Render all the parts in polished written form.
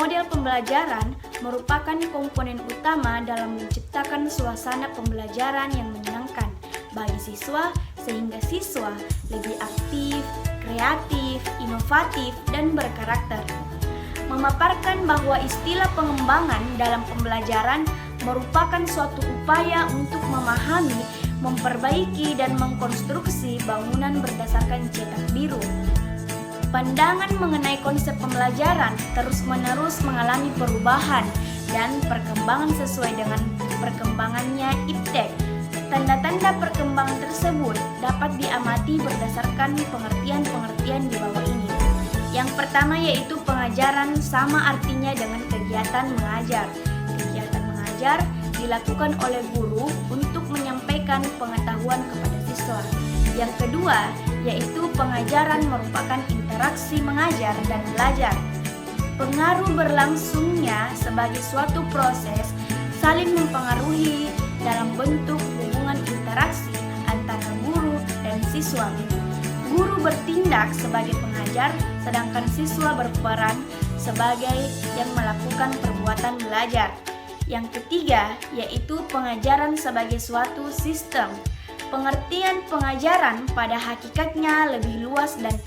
Model pembelajaran merupakan komponen utama dalam menciptakan suasana pembelajaran yang menyenangkan bagi siswa sehingga siswa lebih aktif, kreatif, inovatif, dan berkarakter. Memaparkan bahwa istilah pengembangan dalam pembelajaran merupakan suatu upaya untuk memahami, memperbaiki, dan mengkonstruksi bangunan berdasarkan cetak biru. Pandangan mengenai konsep pembelajaran terus-menerus mengalami perubahan dan perkembangan sesuai dengan perkembangannya iptek. Tanda-tanda perkembangan tersebut dapat diamati berdasarkan pengertian-pengertian di bawah ini. Yang pertama yaitu pengajaran sama artinya dengan kegiatan mengajar. Kegiatan mengajar dilakukan oleh guru untuk menyampaikan pengetahuan kepada siswa. Yang kedua yaitu pengajaran merupakan interaksi mengajar dan belajar. Pengaruh berlangsungnya sebagai suatu proses saling mempengaruhi dalam bentuk hubungan interaksi antara guru dan siswa. Guru bertindak sebagai pengajar, sedangkan siswa berperan sebagai yang melakukan perbuatan belajar. Yang ketiga yaitu pengajaran sebagai suatu sistem. Pengertian pengajaran pada hakikatnya lebih luas dan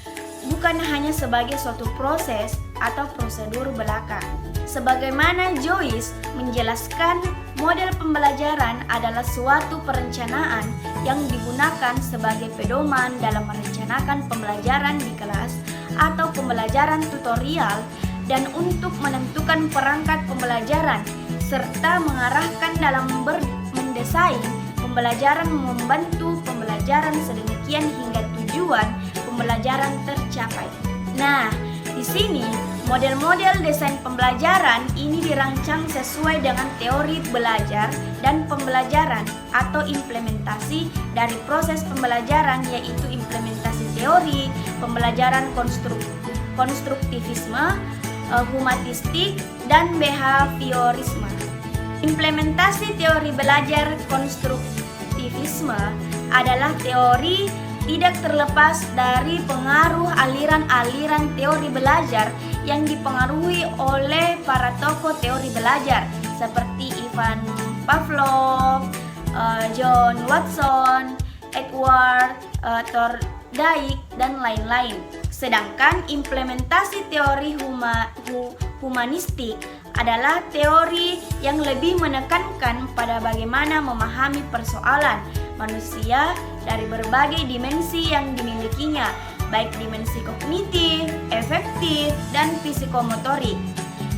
bukan hanya sebagai suatu proses atau prosedur belaka. Sebagaimana Joyce menjelaskan, model pembelajaran adalah suatu perencanaan yang digunakan sebagai pedoman dalam merencanakan pembelajaran di kelas atau pembelajaran tutorial dan untuk menentukan perangkat pembelajaran serta mengarahkan dalam mendesain pembelajaran membantu pembelajaran sedemikian hingga tujuan pembelajaran tercapai. Nah, di sini model-model desain pembelajaran ini dirancang sesuai dengan teori belajar dan pembelajaran atau implementasi dari proses pembelajaran yaitu implementasi teori, pembelajaran konstruktivisme, humanistik, dan behaviorisme. Implementasi teori belajar konstruktivisme adalah teori tidak terlepas dari pengaruh aliran-aliran teori belajar yang dipengaruhi oleh para tokoh teori belajar seperti Ivan Pavlov, John Watson, Edward Thorndike, dan lain-lain. Sedangkan implementasi teori humanistik adalah teori yang lebih menekankan pada bagaimana memahami persoalan manusia dari berbagai dimensi yang dimilikinya, baik dimensi kognitif, efektif, dan psikomotorik.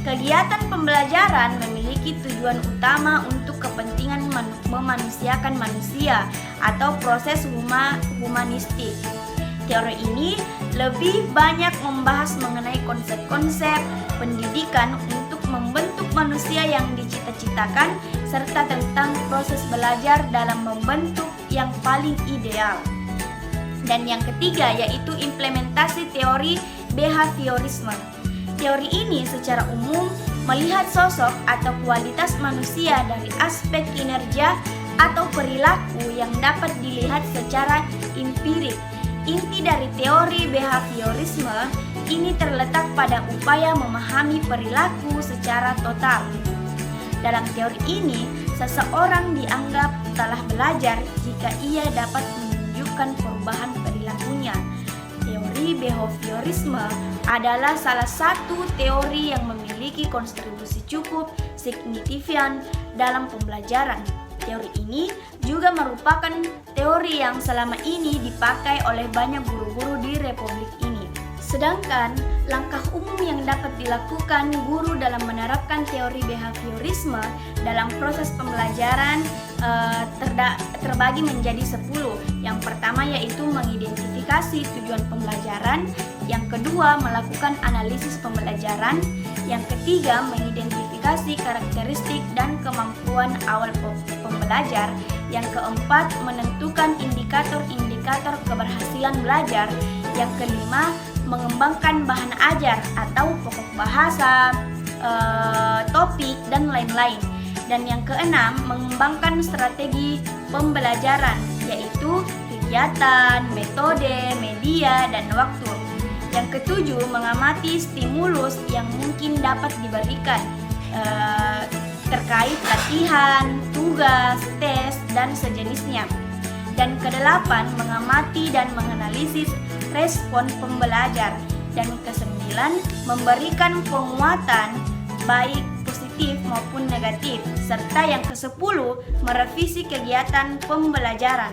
Kegiatan pembelajaran memiliki tujuan utama untuk kepentingan memanusiakan manusia atau proses humanistik. Teori ini lebih banyak membahas mengenai konsep-konsep pendidikan untuk membentuk manusia yang dicita-citakan serta tentang proses belajar dalam membentuk yang paling ideal. Dan yang ketiga yaitu implementasi teori behaviorisme. Teori ini secara umum melihat sosok atau kualitas manusia dari aspek kinerja atau perilaku yang dapat dilihat secara empirik. Inti dari teori behaviorisme ini terletak pada upaya memahami perilaku secara total. Dalam teori ini, seseorang dianggap telah belajar jika ia dapat menunjukkan perubahan perilakunya. Teori behaviorisme adalah salah satu teori yang memiliki kontribusi cukup signifikan dalam pembelajaran. Teori ini juga merupakan teori yang selama ini dipakai oleh banyak guru-guru di Republik ini. Sedangkan langkah umum yang dapat dilakukan guru dalam menerapkan teori behaviorisme dalam proses pembelajaran terbagi menjadi 10. Yang pertama yaitu mengidentifikasi tujuan pembelajaran, yang kedua melakukan analisis pembelajaran, yang ketiga mengidentifikasi karakteristik dan kemampuan awal pembelajar, yang keempat menentukan indikator-indikator keberhasilan belajar, yang kelima mengembangkan bahan ajar atau pokok bahasa, topik, dan lain-lain. Dan yang keenam, mengembangkan strategi pembelajaran, yaitu kegiatan, metode, media, dan waktu. Yang ketujuh, mengamati stimulus yang mungkin dapat diberikan terkait latihan, tugas, tes, dan sejenisnya. Dan kedelapan, mengamati dan menganalisis respon pembelajar. Dan kesembilan, memberikan penguatan baik positif maupun negatif. Serta yang kesepuluh, merevisi kegiatan pembelajaran.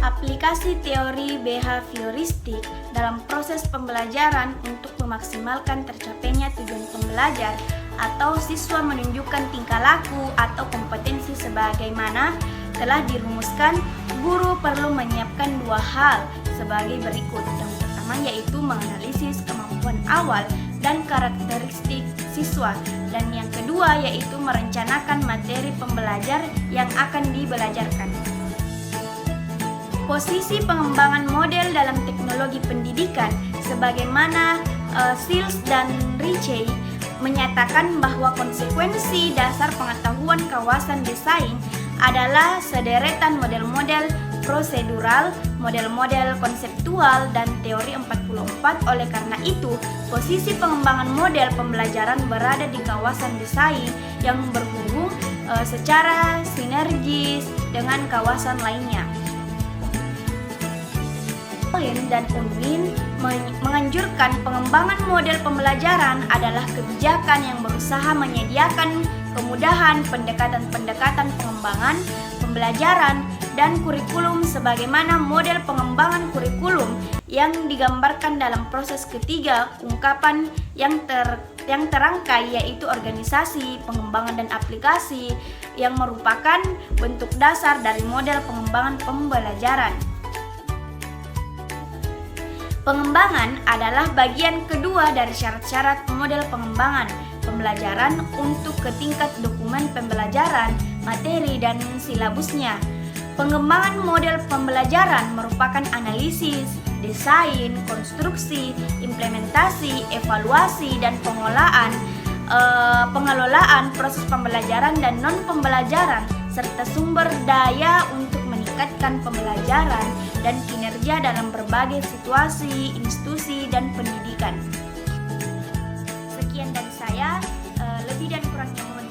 Aplikasi teori behavioristik dalam proses pembelajaran untuk memaksimalkan tercapainya tujuan pembelajar atau siswa menunjukkan tingkah laku atau kompetensi sebagaimana telah dirumuskan. Guru perlu menyiapkan dua hal sebagai berikut. Yang pertama yaitu menganalisis kemampuan awal dan karakteristik siswa, dan yang kedua yaitu merencanakan materi pembelajar yang akan dibelajarkan. Posisi pengembangan model dalam teknologi pendidikan sebagaimana Sills dan Ritchie menyatakan bahwa konsekuensi dasar pengetahuan kawasan desain adalah sederetan model-model prosedural, model-model konseptual, dan teori 44. Oleh karena itu, posisi pengembangan model pembelajaran berada di kawasan desain yang berhubung secara sinergis dengan kawasan lainnya. Lin dan Unwin menganjurkan pengembangan model pembelajaran adalah kebijakan yang berusaha menyediakan kemudahan pendekatan-pendekatan pengembangan pembelajaran dan kurikulum sebagaimana model pengembangan kurikulum yang digambarkan dalam proses ketiga ungkapan yang terangkai, yaitu organisasi, pengembangan, dan aplikasi, yang merupakan bentuk dasar dari model pengembangan pembelajaran. Pengembangan adalah bagian kedua dari syarat-syarat model pengembangan pembelajaran untuk ke tingkat dokumen pembelajaran, materi, dan silabusnya. Pengembangan model pembelajaran merupakan analisis, desain, konstruksi, implementasi, evaluasi, dan pengelolaan proses pembelajaran dan non-pembelajaran, serta sumber daya untuk meningkatkan pembelajaran dan kinerja dalam berbagai situasi, institusi, dan pendidikan. Sekian dari saya, lebih dan kurangnya mohon